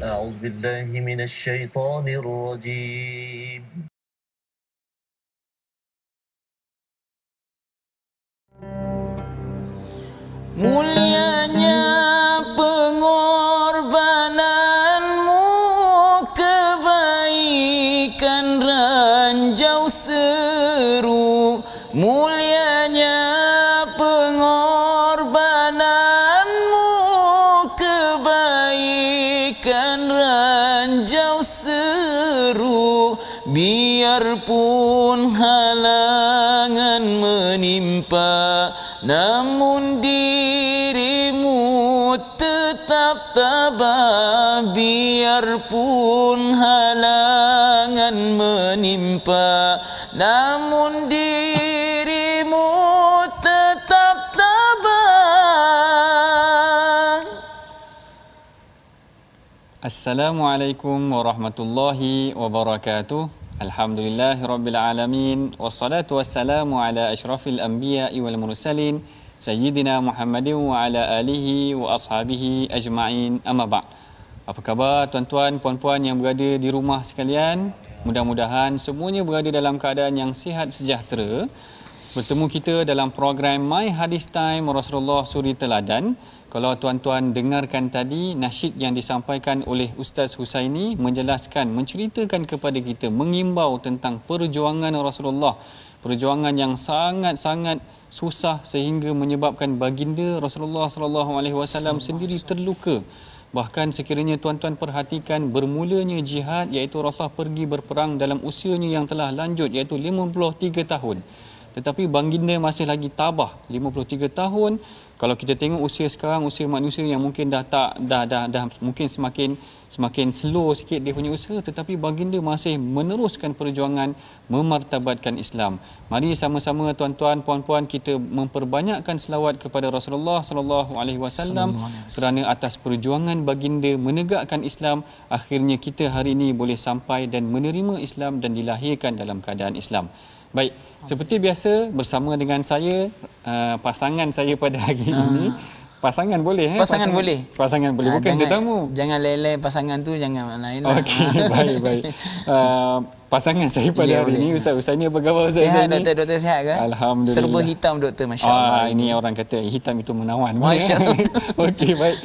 أعوذ بالله من الشيطان الرجيم. Mulianya pengorbananmu, kebaikan ranjau seru. Mulianya pengorbananmu, kebaikan ranjau seru. Biarpun halangan menimpa, namun dirimu tetap tabah. Biarpun halangan menimpa, namun dirimu tetap tabah. Assalamualaikum warahmatullahi wabarakatuh. Alhamdulillahirabbil alamin, wassalatu wassalamu ala asyrafil anbiya'i wal mursalin sayyidina Muhammadin wa ala alihi wa ashabihi ajma'in, amma ba'd. Apa khabar tuan-tuan puan-puan yang berada di rumah sekalian? Mudah-mudahan semuanya berada dalam keadaan yang sihat sejahtera. Bertemu kita dalam program My Hadis Time Rasulullah Suri Teladan. Kalau tuan-tuan dengarkan tadi, nasyid yang disampaikan oleh Ustaz Husaini menjelaskan, menceritakan kepada kita, mengimbau tentang perjuangan Rasulullah. Perjuangan yang sangat-sangat susah sehingga menyebabkan baginda Rasulullah SAW sendiri terluka. Bahkan sekiranya tuan-tuan perhatikan, bermulanya jihad iaitu Rasulullah pergi berperang dalam usianya yang telah lanjut iaitu 53 tahun. Tetapi baginda masih lagi tabah 53 tahun. Kalau kita tengok usia sekarang, usia manusia yang mungkin dah mungkin semakin slow sikit dia punya usaha, tetapi baginda masih meneruskan perjuangan memartabatkan Islam. Mari sama-sama tuan-tuan puan-puan kita memperbanyakkan selawat kepada Rasulullah sallallahu alaihi wasallam kerana atas perjuangan baginda menegakkan Islam, akhirnya kita hari ini boleh sampai dan menerima Islam dan dilahirkan dalam keadaan Islam. Baik, seperti biasa bersama dengan saya, pasangan saya pada hari ini. Pasangan boleh Pasangan boleh. Pasangan boleh, bukan tetamu. Jangan leleh pasangan tu, jangan lain lah. Okey, baik. Pasangan saya pada hari ini Ustaz Husaini, apa khabar Ustaz Husaini? Sihat doktor sihat ke? Alhamdulillah. Serba hitam doktor, masya-Allah. Ini orang kata hitam itu menawan. Masya-Allah. Okey, baik.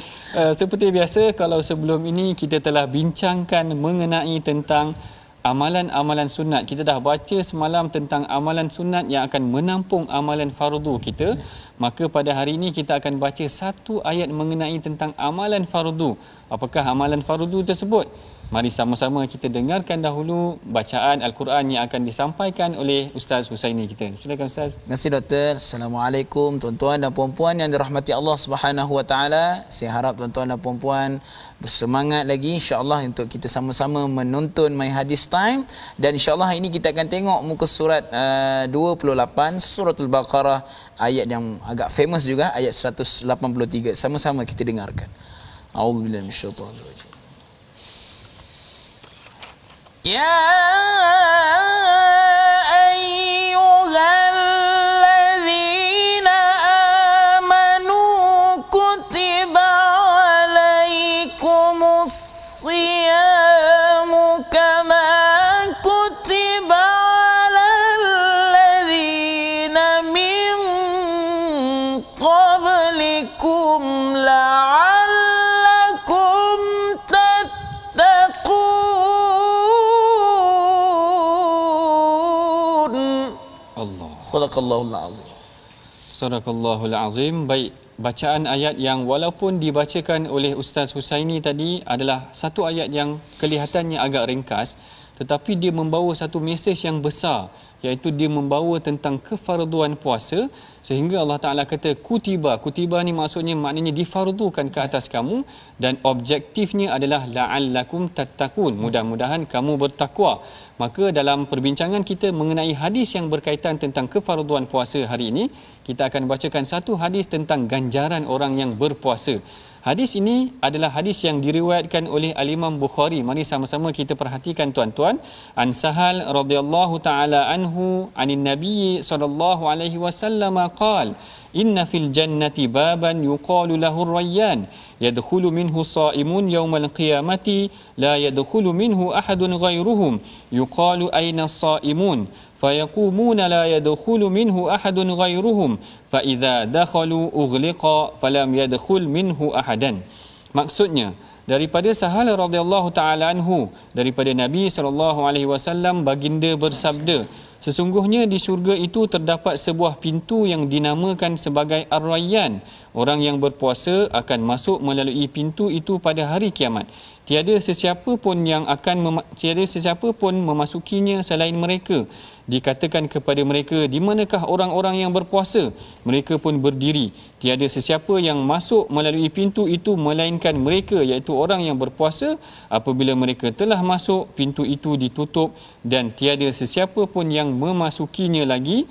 Seperti biasa, kalau sebelum ini kita telah bincangkan mengenai tentang amalan-amalan sunat. Kita dah baca semalam tentang amalan sunat yang akan menampung amalan fardu kita. Maka pada hari ini kita akan baca satu ayat mengenai tentang amalan fardu. Apakah amalan fardu tersebut? Mari sama-sama kita dengarkan dahulu bacaan Al-Quran yang akan disampaikan oleh Ustaz Husaini kita. Silakan Ustaz. Terima kasih doktor. Assalamualaikum tuan-tuan dan puan-puan yang dirahmati Allah Subhanahu wa taala. Saya harap tuan-tuan dan puan-puan bersemangat lagi insya-Allah untuk kita sama-sama menonton My Hadis Time, dan insya-Allah ini kita akan tengok muka surat 28 Suratul Baqarah, ayat yang agak famous juga, ayat 183. Sama-sama kita dengarkan. A'udzubillahi minasyaitonir rajim. Ya ayyuhalladzina amanu kutiba alaikumus siyamu kama kutiba alal ladzina min qablikum la'allakum tattaqun. Allah. Sadaqallahul azim. Sadaqallahul azim. Baik, bacaan ayat yang walaupun dibacakan oleh Ustaz Husaini tadi adalah satu ayat yang kelihatannya agak ringkas, tetapi dia membawa satu mesej yang besar, iaitu dia membawa tentang kefarduan puasa, sehingga Allah Ta'ala kata kutiba. Kutiba ni maknanya difardukan ke atas kamu, dan objektifnya adalah la'allakum tattaqun, mudah-mudahan kamu bertakwa. Maka dalam perbincangan kita mengenai hadis yang berkaitan tentang kefarduan puasa hari ini, kita akan bacakan satu hadis tentang ganjaran orang yang berpuasa. Hadis ini adalah hadis yang diriwayatkan oleh Al-Imam Bukhari. Mari sama-sama kita perhatikan tuan-tuan. An Sahal radhiyallahu taala anhu anin Nabi sallallahu alaihi wasallam qaal inna fil jannati baban yuqalu lahu ar-rayyan yadkhulu minhu sha'imun yawmal qiyamati la yadkhulu minhu ahadun ghairuhum yuqalu ayna as-sha'imun fayaqumuna la yadkhulu minhu ahadun ghairuhum fa idza dakhalu ughliqa falam yadkhul minhu ahadan. Maksudnya daripada Sahal radhiyallahu taala anhu daripada Nabi sallallahu alaihi wasallam baginda bersabda, sesungguhnya di syurga itu terdapat sebuah pintu yang dinamakan sebagai Ar-Rayyan. Orang yang berpuasa akan masuk melalui pintu itu pada hari kiamat. Tiada sesiapa pun memasukinya selain mereka. Dikatakan kepada mereka, di manakah orang-orang yang berpuasa? Mereka pun berdiri. Tiada sesiapa yang masuk melalui pintu itu melainkan mereka, iaitu orang yang berpuasa. Apabila mereka telah masuk, pintu itu ditutup dan tiada sesiapa pun yang memasukinya lagi.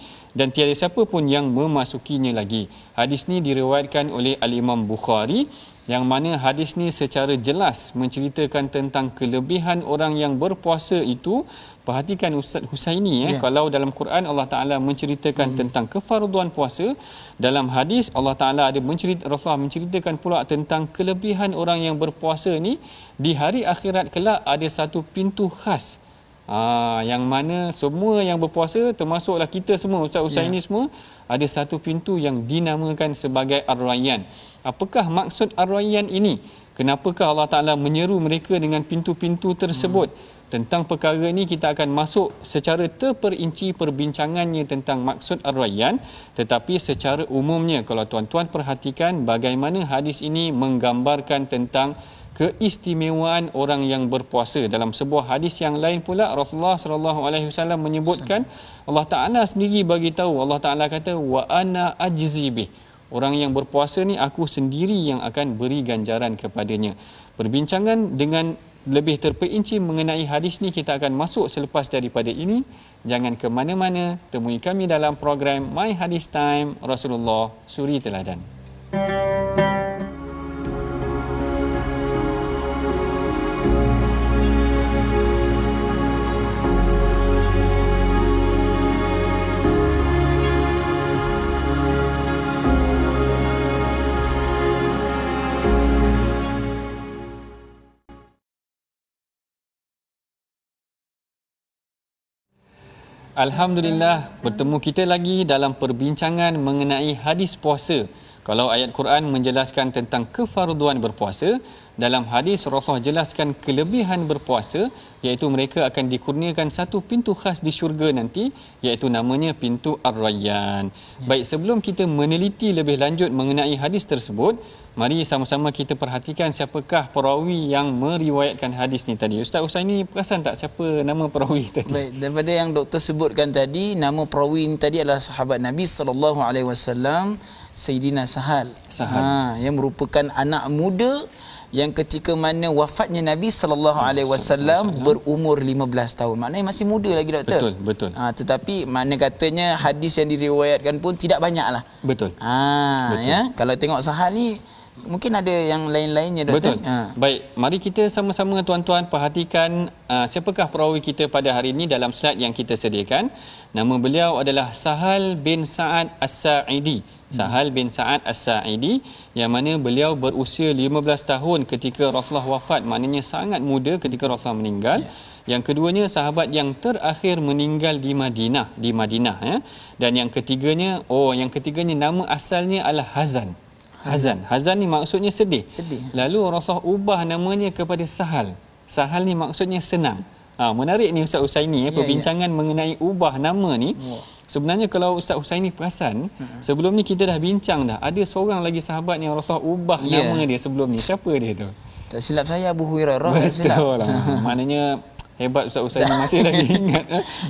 Hadis ni diriwayatkan oleh Al-Imam Bukhari, yang mana hadis ni secara jelas menceritakan tentang kelebihan orang yang berpuasa itu. Perhatikan Ustaz Husaini, kalau dalam Quran Allah Taala menceritakan tentang kefarduan puasa, dalam hadis Allah Taala ada Rasulullah menceritakan pula tentang kelebihan orang yang berpuasa ni. Di hari akhirat kelak ada satu pintu khas, yang mana semua yang berpuasa, termasuklah kita semua, Ustaz Husaini semua, ada satu pintu yang dinamakan sebagai Ar-Rayyan. Apakah maksud Ar-Rayyan ini? Kenapakah Allah Taala menyeru mereka dengan pintu-pintu tersebut? Tentang perkara ini kita akan masuk secara terperinci perbincangannya tentang maksud Ar-Rayyan. Tetapi secara umumnya, kalau tuan-tuan perhatikan bagaimana hadis ini menggambarkan tentang keistimewaan orang yang berpuasa. Dalam sebuah hadis yang lain pula, Rasulullah sallallahu alaihi wasallam menyebutkan, Allah Taala sendiri bagi tahu, Allah Taala kata wa ana ajzi bih. Orang yang berpuasa ni aku sendiri yang akan beri ganjaran kepadanya. Perbincangan dengan lebih terperinci mengenai hadis ni kita akan masuk selepas daripada ini. Jangan ke mana-mana, temui kami dalam program My Hadis Time Rasulullah Suri Teladan. Alhamdulillah, bertemu kita lagi dalam perbincangan mengenai hadis puasa. Kalau ayat Quran menjelaskan tentang kefarduan berpuasa, dalam hadis Rasulullah jelaskan kelebihan berpuasa, iaitu mereka akan dikurniakan satu pintu khas di syurga nanti, iaitu namanya pintu Ar-Rayyan. Baik, sebelum kita meneliti lebih lanjut mengenai hadis tersebut, mari sama-sama kita perhatikan siapakah perawi yang meriwayatkan hadis ni tadi. Ustaz Husaini perasan tak siapa nama perawi tadi? Baik, daripada yang doktor sebutkan tadi, nama perawi ini tadi adalah sahabat Nabi sallallahu alaihi wasallam, Sayyidina Sahal. Yang merupakan anak muda yang ketika mana wafatnya Nabi sallallahu alaihi wasallam berumur 15 tahun. Maknanya masih muda lagi, doktor. Betul. Tetapi makna katanya hadis yang diriwayatkan pun tidak banyaklah. Betul. Ya, kalau tengok Sahal ni mungkin ada yang lain-lainnya, doktor. Betul. Baik, mari kita sama-sama tuan-tuan perhatikan siapakah perawi kita pada hari ini dalam slide yang kita sediakan. Nama beliau adalah Sahal bin Sa'ad As-Sa'idi. Sahal bin Sa'ad As-Sa'idi, yang mana beliau berusia 15 tahun ketika Rasulullah wafat, maknanya sangat muda ketika Rasulullah meninggal. Yang keduanya sahabat yang terakhir meninggal di Madinah ya. Dan yang ketiganya nama asalnya adalah Hazan ni maksudnya sedih. Lalu Rasulullah ubah namanya kepada Sahal. Sahal ni maksudnya senang. Menarik ni Ustaz Husaini perbincangan mengenai ubah nama ni. Sebenarnya kalau Ustaz Husaini perasan, sebelum ni kita dah bincang dah, ada seorang lagi sahabat yang Rasulullah ubah nama dia sebelum ni. Siapa dia tu? Tak silap saya Abu Hurairah. Betul lah. Maknanya hebat Ustaz Husaini masih lagi ingat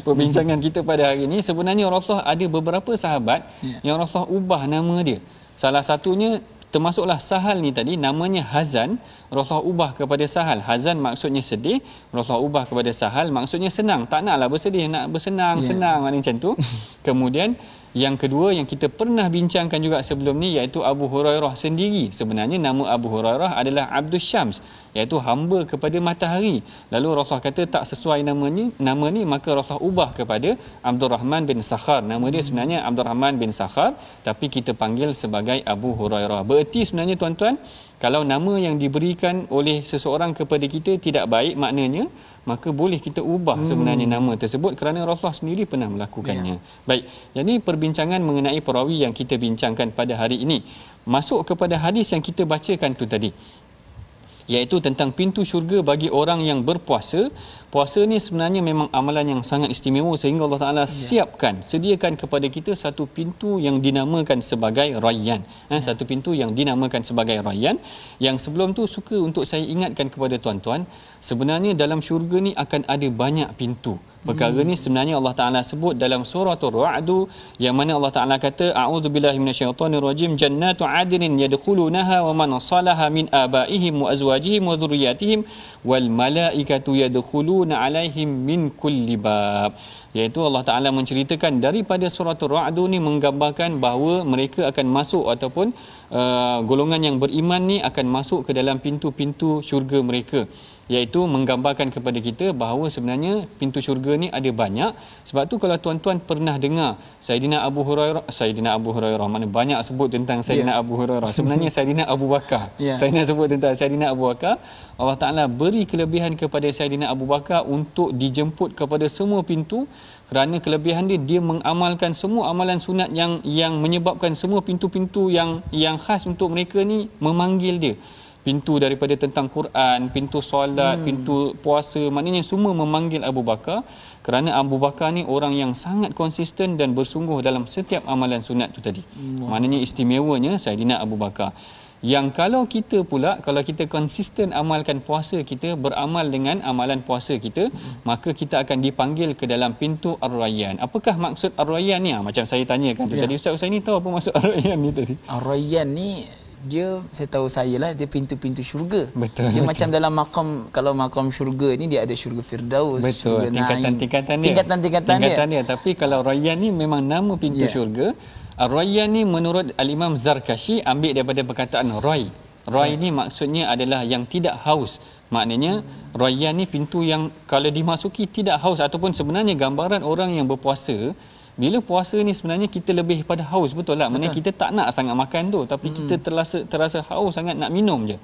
perbincangan kita pada hari ini. Sebenarnya Rasulullah ada beberapa sahabat yang Rasulullah ubah nama dia. Salah satunya termasuklah Sahal ni tadi, namanya Hazan, Rasulullah ubah kepada Sahal. Hazan maksudnya sedih, Rasulullah ubah kepada Sahal maksudnya senang. Tak naklah bersedih, nak bersenang, senang macam tu. Kemudian Yang kedua yang kita pernah bincangkan juga sebelum ni, iaitu Abu Hurairah sendiri. Sebenarnya nama Abu Hurairah adalah Abdul Syams, iaitu hamba kepada matahari. Lalu Rasulullah kata tak sesuai nama ni, maka Rasulullah ubah kepada Abdul Rahman bin Sakhar. Nama dia sebenarnya Abdul Rahman bin Sakhar, tapi kita panggil sebagai Abu Hurairah. Bererti sebenarnya tuan-tuan, kalau nama yang diberikan oleh seseorang kepada kita tidak baik maknanya, maka boleh kita ubah sebenarnya nama tersebut, kerana Rasulullah sendiri pernah melakukannya. Baik, jadi perbincangan mengenai perawi yang kita bincangkan pada hari ini. Masuk kepada hadis yang kita bacakan tu tadi, iaitu tentang pintu syurga bagi orang yang berpuasa. Puasa ni sebenarnya memang amalan yang sangat istimewa, sehingga Allah Ta'ala sediakan kepada kita satu pintu yang dinamakan sebagai Rayyan. Satu pintu yang dinamakan sebagai Rayyan, yang sebelum tu suka untuk saya ingatkan kepada tuan-tuan, sebenarnya dalam syurga ni akan ada banyak pintu. Perkara ni sebenarnya Allah Ta'ala sebut dalam surah Ar-Ra'd, yang mana Allah Ta'ala kata, a'udzubillahi minasyaitonirrajim, jannatu 'adnin yadkhulunaha wa man salaha min abaihim wa azwajihim wa dhurriyyatihim wal malaikatu yadkhuluna 'alaihim min kulli bab. Iaitu Allah Ta'ala menceritakan daripada surah Ar-Ra'd ni, menggambarkan bahawa mereka akan masuk, ataupun golongan yang beriman ni akan masuk ke dalam pintu-pintu syurga mereka, iaitu menggambarkan kepada kita bahawa sebenarnya pintu syurga ni ada banyak. Sebab tu kalau tuan-tuan pernah dengar Saidina Abu Hurairah, mana banyak sebut tentang Saidina Abu Hurairah, sebenarnya Saidina Abu Bakar. Saya nak sebut tentang Saidina Abu Bakar, Allah Ta'ala beri kelebihan kepada Saidina Abu Bakar untuk dijemput kepada semua pintu, kerana kelebihan dia mengamalkan semua amalan sunat yang menyebabkan semua pintu-pintu yang khas untuk mereka ni memanggil dia. Pintu daripada tentang Quran, pintu solat, pintu puasa, maknanya semua memanggil Abu Bakar, kerana Abu Bakar ni orang yang sangat konsisten dan bersungguh dalam setiap amalan sunat tu tadi. Maknanya istimewanya Saidina Abu Bakar. Yang kalau kita konsisten amalkan puasa kita, beramal dengan amalan puasa kita, maka kita akan dipanggil ke dalam pintu Ar-Rayyan. Apakah maksud Ar-Rayyan ni? Macam saya tanyakan tu tadi, Ustaz Husaini tahu apa maksud Ar-Rayyan ni tadi? Ar-Rayyan ni dia, saya tahu saya lah, dia pintu-pintu syurga. Betul. Dia macam dalam makam, kalau makam syurga ni dia ada syurga Firdaus. Betul. Tingkatan-tingkatan dia. Tapi kalau Rayyan ni memang nama pintu syurga. Ar-Rayyan ni menurut Al-Imam Zarkashi ambil daripada perkataan Ray. Ray ni maksudnya adalah yang tidak haus. Maknanya Rayyan ni pintu yang kalau dimasuki tidak haus, ataupun sebenarnya gambaran orang yang berpuasa. Bila puasa ni sebenarnya kita lebih pada haus, betul tak? Maksudnya kita tak nak sangat makan tu, tapi kita terasa haus sangat nak minum je.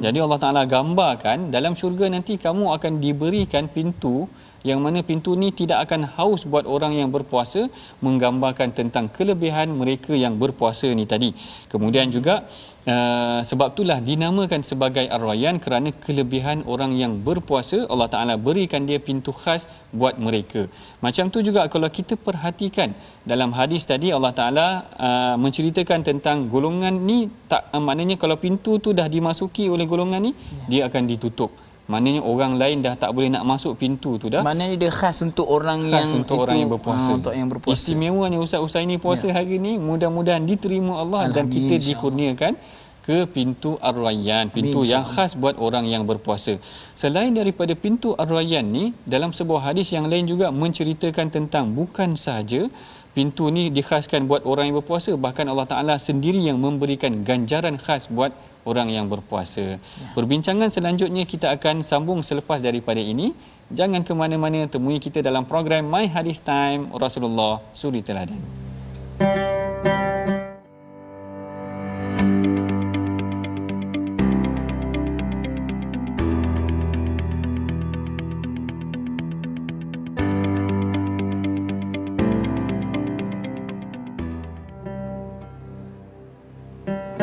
Jadi Allah Ta'ala gambarkan dalam syurga nanti kamu akan diberikan pintu yang mana pintu ni tidak akan haus buat orang yang berpuasa, menggambarkan tentang kelebihan mereka yang berpuasa ni tadi. Kemudian juga sebab itulah dinamakan sebagai Ar-Rayyan, kerana kelebihan orang yang berpuasa Allah Ta'ala berikan dia pintu khas buat mereka. Macam tu juga kalau kita perhatikan dalam hadis tadi, Allah Ta'ala menceritakan tentang golongan ni, maknanya kalau pintu tu dah dimasuki oleh golongan ni, dia akan ditutup. Maknanya orang lain dah tak boleh nak masuk pintu tu dah. Maknanya dia khas untuk orang yang berpuasa. Untuk yang berpuasa. Istimewanya Ustaz Husaini puasa hari ni, mudah-mudahan diterima Allah dan kita dikurniakan ke pintu Ar-Rayyan, pintu yang khas buat orang yang berpuasa. Selain daripada pintu Ar-Rayyan ni, dalam sebuah hadis yang lain juga menceritakan tentang bukan sahaja pintu ni dikhaskan buat orang yang berpuasa, bahkan Allah Ta'ala sendiri yang memberikan ganjaran khas buat orang yang berpuasa. Perbincangan selanjutnya kita akan sambung selepas daripada ini. Jangan ke mana-mana, temui kita dalam program My Hadis Time Rasulullah Suri Teladan.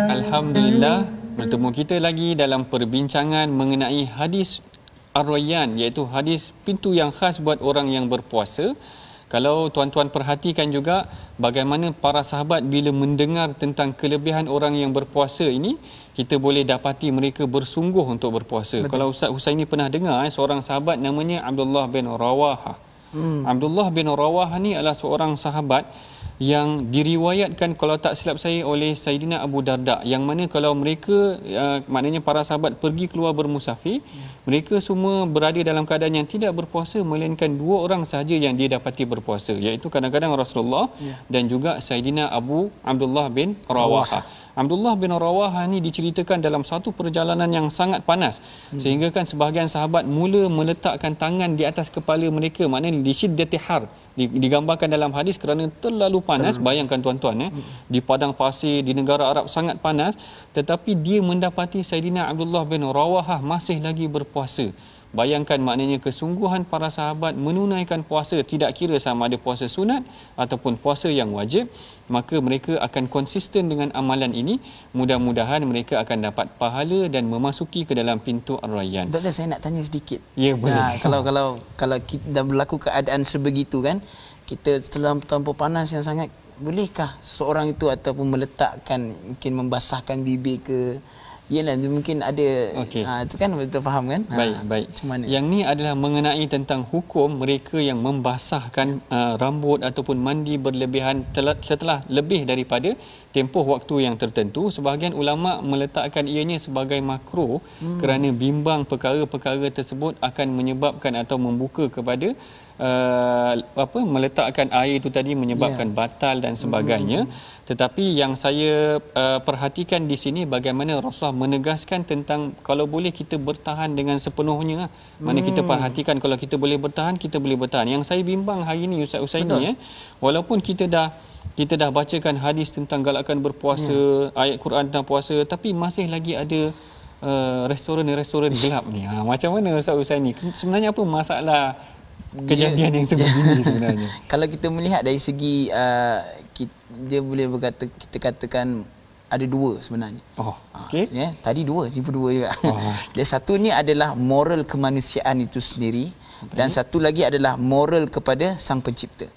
Alhamdulillah, bertemu kita lagi dalam perbincangan mengenai hadis Ar-Rayyan, iaitu hadis pintu yang khas buat orang yang berpuasa. Kalau tuan-tuan perhatikan juga bagaimana para sahabat bila mendengar tentang kelebihan orang yang berpuasa ini, kita boleh dapati mereka bersungguh untuk berpuasa. Betul. Kalau Ustaz Husaini pernah dengar seorang sahabat namanya Abdullah bin Rawahah. Abdullah bin Rawahah ni adalah seorang sahabat yang diriwayatkan kalau tak silap saya oleh Saidina Abu Darda, yang mana kalau mereka maknanya para sahabat pergi keluar bermusafir, mereka semua berada dalam keadaan yang tidak berpuasa melainkan 2 orang sahaja yang dia dapati berpuasa, iaitu kadang-kadang Rasulullah dan juga Saidina Abu Abdullah bin Rawahah. Abdullah bin Rawahah ni diceritakan dalam satu perjalanan yang sangat panas, sehingga kan sebahagian sahabat mula meletakkan tangan di atas kepala mereka, maknanya di syiddati har, digambarkan dalam hadis kerana terlalu panas. Bayangkan tuan-tuan, di padang pasir di negara Arab sangat panas, tetapi dia mendapati Saidina Abdullah bin Rawahah masih lagi berpuasa. Bayangkan maknanya kesungguhan para sahabat menunaikan puasa, tidak kira sama ada puasa sunat ataupun puasa yang wajib, maka mereka akan konsisten dengan amalan ini. Mudah-mudahan mereka akan dapat pahala dan memasuki ke dalam pintu Ar-Rayyan. Doktor, saya nak tanya sedikit. Ya, boleh. Kalau kita dah berlaku keadaan sebegitu kan, kita setelah tanpa panas yang sangat, bolehkah seseorang itu ataupun meletakkan, mungkin membasahkan bibir ke? Yalah, mungkin ada itu kan, betul faham kan? Baik. Yang ni adalah mengenai tentang hukum mereka yang membasahkan rambut ataupun mandi berlebihan setelah lebih daripada tempoh waktu yang tertentu. Sebahagian ulama meletakkan ianya sebagai makruh kerana bimbang perkara-perkara tersebut akan menyebabkan atau membuka kepada meletakkan air itu tadi menyebabkan batal dan sebagainya. Tetapi yang saya perhatikan di sini bagaimana Rasulullah menegaskan tentang kalau boleh kita bertahan dengan sepenuhnya. Mana kita perhatikan kalau kita boleh bertahan, kita boleh bertahan. Yang saya bimbang hari ini Ustaz Usaini, walaupun kita dah bacakan hadis tentang galakan berpuasa, ayat Quran tentang puasa, tapi masih lagi ada restoran gelap ni. Macam mana Ustaz Usaini? Sebenarnya apa masalah kejadian yang sebegini sebenarnya? Kalau kita melihat dari segi dia boleh berkata, kita katakan ada 2 sebenarnya. Tadi 2 juga. Dan satu ni adalah moral kemanusiaan itu sendiri, dan satu lagi adalah moral kepada Sang Pencipta.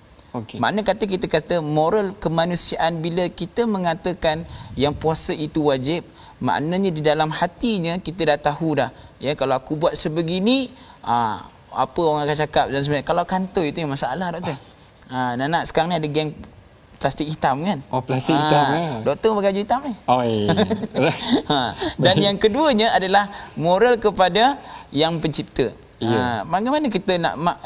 Makna kita kata moral kemanusiaan, bila kita mengatakan yang puasa itu wajib, maknanya di dalam hatinya kita dah tahu dah, ya, kalau aku buat sebegini, apa orang akan cakap dan sebagainya. Kalau kantoi itu yang masalah, doktor. Nak sekarang ni ada geng plastik hitam kan? Plastik hitam ya. Doktor pakai baju hitam ni. Dan yang keduanya adalah moral kepada Yang Pencipta. Bagaimana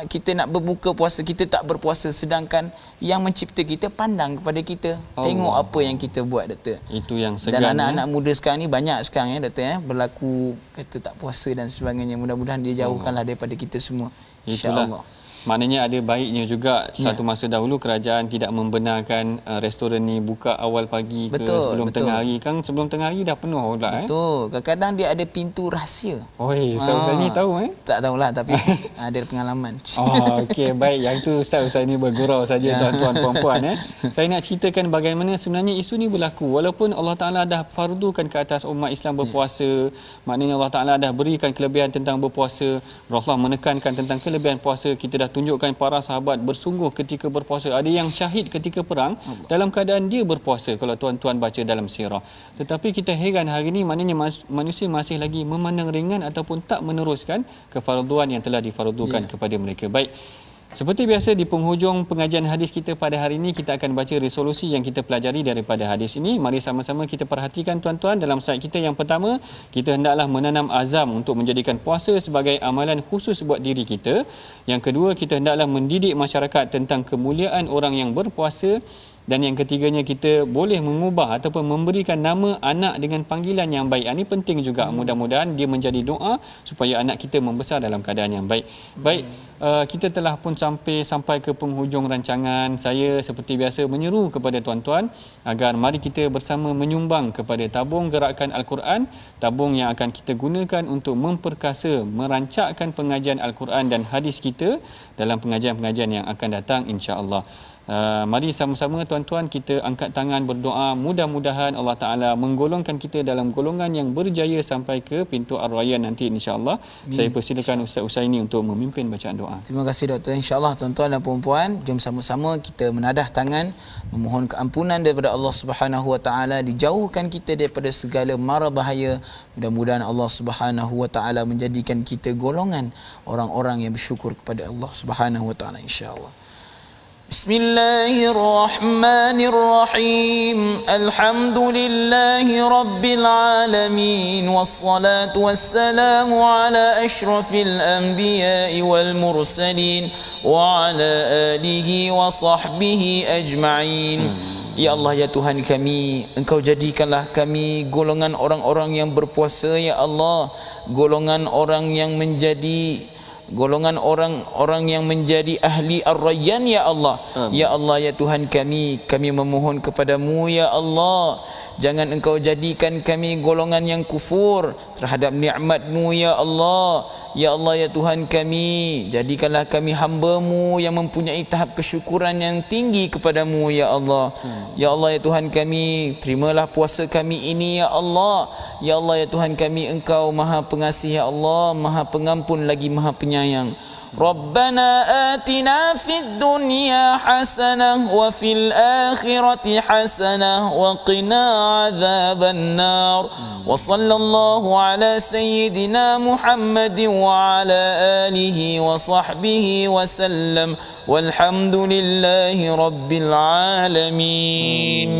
kita nak berbuka puasa, kita tak berpuasa, sedangkan Yang Mencipta kita pandang kepada kita, tengok apa yang kita buat, doktor. Itu yang segan. Dan anak-anak muda sekarang ni banyak sekarang, ya doktor, berlaku kata tak puasa dan sebagainya. Mudah-mudahan dia jauhkanlah daripada kita semua, insya-Allah. Maknanya ada baiknya juga satu masa dahulu kerajaan tidak membenarkan restoran ni buka awal pagi ke sebelum tengah hari. Kan sebelum tengah hari dah penuh pula. Betul. Kadang-kadang dia ada pintu rahsia. Ustaz ni tahu Tak tahulah, tapi ada pengalaman. Baik. Yang itu Ustaz ni bergurau saja tuan-tuan puan-puan. Saya nak ceritakan bagaimana sebenarnya isu ni berlaku. Walaupun Allah Taala dah fardukan ke atas umat Islam berpuasa, maknanya Allah Taala dah berikan kelebihan tentang berpuasa. Rasulullah menekankan tentang kelebihan puasa. Kita dah tunjukkan para sahabat bersungguh ketika berpuasa. Ada yang syahid ketika perang dalam keadaan dia berpuasa, kalau tuan-tuan baca dalam sirah. Tetapi kita heran hari ini, maknanya manusia masih lagi memandang ringan ataupun tak meneruskan kefarduan yang telah difardukan kepada mereka. Baik. Seperti biasa di penghujung pengajian hadis kita pada hari ini, kita akan baca resolusi yang kita pelajari daripada hadis ini. Mari sama-sama kita perhatikan tuan-tuan. Dalam slide kita yang pertama, kita hendaklah menanam azam untuk menjadikan puasa sebagai amalan khusus buat diri kita. Yang kedua, kita hendaklah mendidik masyarakat tentang kemuliaan orang yang berpuasa. Dan yang ketiganya, kita boleh mengubah ataupun memberikan nama anak dengan panggilan yang baik. Ini penting juga. Mudah-mudahan dia menjadi doa supaya anak kita membesar dalam keadaan yang baik. Baik, kita telah pun sampai ke penghujung rancangan. Saya seperti biasa menyeru kepada tuan-tuan agar mari kita bersama menyumbang kepada tabung gerakan Al-Quran, tabung yang akan kita gunakan untuk memperkasa, merancakkan pengajian Al-Quran dan hadis kita dalam pengajian-pengajian yang akan datang, insya-Allah. Mari sama-sama tuan-tuan kita angkat tangan berdoa, mudah-mudahan Allah Ta'ala menggolongkan kita dalam golongan yang berjaya sampai ke pintu Ar-Rayyan nanti, insya-Allah. Saya persilakan Ustaz Usaini untuk memimpin bacaan doa. Terima kasih doktor. Insya-Allah tuan-tuan dan puan-puan, jom sama-sama kita menadah tangan memohon keampunan daripada Allah Subhanahu Wa Ta'ala, dijauhkan kita daripada segala mara bahaya. Mudah-mudahan Allah Subhanahu Wa Ta'ala menjadikan kita golongan orang-orang yang bersyukur kepada Allah Subhanahu Wa Ta'ala, insya-Allah. Bismillahirrahmanirrahim. Alhamdulillahi rabbil alamin. Wassalatu wassalamu ala asyrafil anbiya'i wal mursalin wa ala alihi wa sahbihi ajma'in. Ya Allah, ya Tuhan kami, Engkau jadikanlah kami golongan orang-orang yang berpuasa, ya Allah. Golongan orang yang menjadi orang-orang yang menjadi ahli ar-rayyan, ya Allah. Ya Allah, ya Tuhan kami memohon kepadamu, ya Allah, jangan Engkau jadikan kami golongan yang kufur terhadap nikmat-Mu, ya Allah. Ya Allah, ya Tuhan kami, jadikanlah kami hamba-Mu yang mempunyai tahap kesyukuran yang tinggi kepadamu, ya Allah. Ya Allah, ya Tuhan kami, terimalah puasa kami ini, ya Allah. Ya Allah, ya Tuhan kami, Engkau Maha Pengasih, ya Allah, Maha Pengampun lagi Maha Penyayang. Rabbana atina fid dunya hasanah wa fil akhirati hasanah wa qina adzaban nar. Wa sallallahu ala sayyidina Muhammadin wa ala alihi wa sahbihi wa sallam. Walhamdulillahi rabbil alamin.